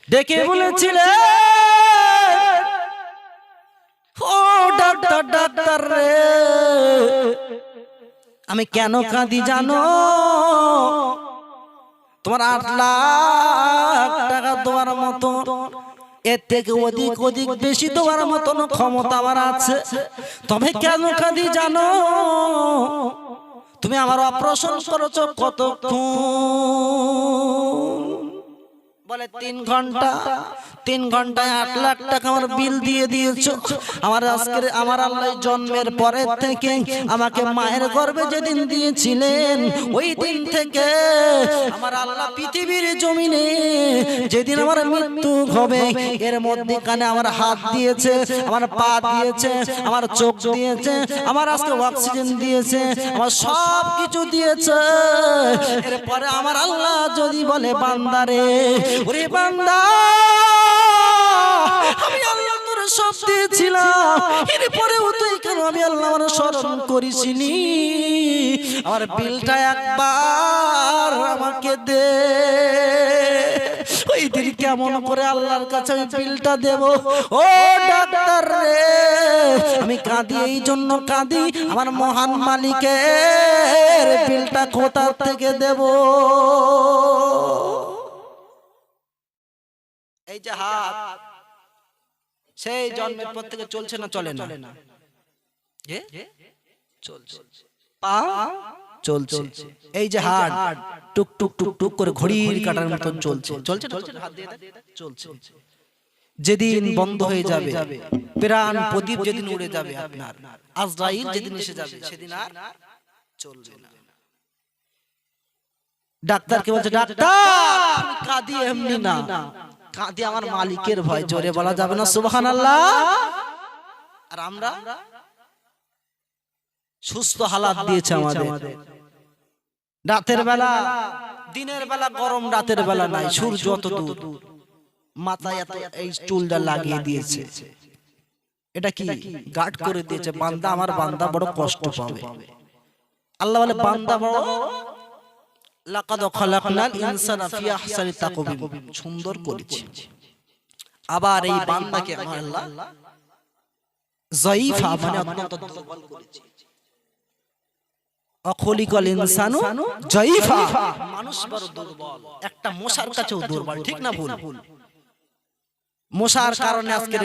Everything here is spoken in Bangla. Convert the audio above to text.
ডেকে বলেছিলেন, ও ডাক্তার ডাক্তার রে, আমি কেন কাঁদি জানো? তোমার 8 লাখ টাকা দেওয়ার মতো, এর থেকে অধিক অধিক বেশি দেওয়ার মতন ক্ষমতা আমার আছে, তবে কেন কাঁদি জানো? তুমি আমার অপারেশন করেছো কতক্ষণ? বলে 3 ঘন্টা। 3 ঘন্টায় 8 লাখ টাকা আমার বিল দিয়ে দিয়েছো। আমার আজকের আমার আল্লাহ জন্মের পরে থেকে আমাকে মায়ের গর্ভে যেদিন দিয়েছিলেন, ওই দিন থেকে আমার আল্লাহ পৃথিবীর জমিনে যেদিন আমার মৃত্যু হবে, এর মধ্যখানে আমার হাত দিয়েছে, আমার পা দিয়েছে, আমার চোখ দিয়েছে, আমার আজকে অক্সিজেন দিয়েছে, আমার সব কিছু দিয়েছে। এরপরে আমার আল্লাহ যদি বলে, বান্দারে, ওরে বান্দা, আমি আল্লাহ তোর সব দিয়েছিলাম, এরপরেও তুই কেন আমি আল্লাহ আমার স্মরণ করিসনি? আমার বিলটা একবার আমাকে দে। ওই দিন কেমন করে আল্লাহর কাছে আমি বিলটা দেব? ও ডাক্তার রে, আমি কাঁদি এই জন্য কাঁদি, আমার মহান মালিকের বিলটা কোথা থেকে দেব? এই যে হাত, সেই জন্মের পর থেকে চলছে না চলে না? চলছে। পা চলছে। এই যে হাত টুক টুক টুক টুক করে ঘড়ির কাঁটার মতন চলছে। চলছে না? হাত দিয়ে চলছে। যেদিন বন্ধ হয়ে যাবে, প্রাণ প্রদীপ যেদিন উড়ে যাবে, আপনার আজরাইল যেদিন এসে যাবে, সেদিন আর চলবে না। ডাক্তারকে বলছে, ডাক্তার কাঁদি এমনি না, কাঁদি আমার মালিকের ভয়। জোরে বলা যাবে না সুবহানাল্লাহ? আর আমরা সুস্থ হালাত দিয়েছে আমাদের। রাতের বেলা, দিনের বেলা গরম, রাতের বেলা নাই, সূর্য অত দূর, মাথায় এত এই চুলটা লাগিয়ে দিয়েছে। এটা কি গার্ড করে দিয়েছে? বান্দা, আমার বান্দা বড় কষ্ট পাবে। আল্লাহ বলে, বান্দা বড় লাকাদ খালাকনাল ইনসানা ফি আহসানি তাকওয়িম, সুন্দর করেছি। আবার এই বান্দাকে আমার আল্লাহ যায়ীফা মানে অত্যন্ত দুর্বল করেছে। অখলিকাল ইনসানু যায়ীফা, মানুষ বড় দুর্বল, একটা মশার কাছেও দুর্বল। ঠিক না ভুল? মশার কারণে আজকে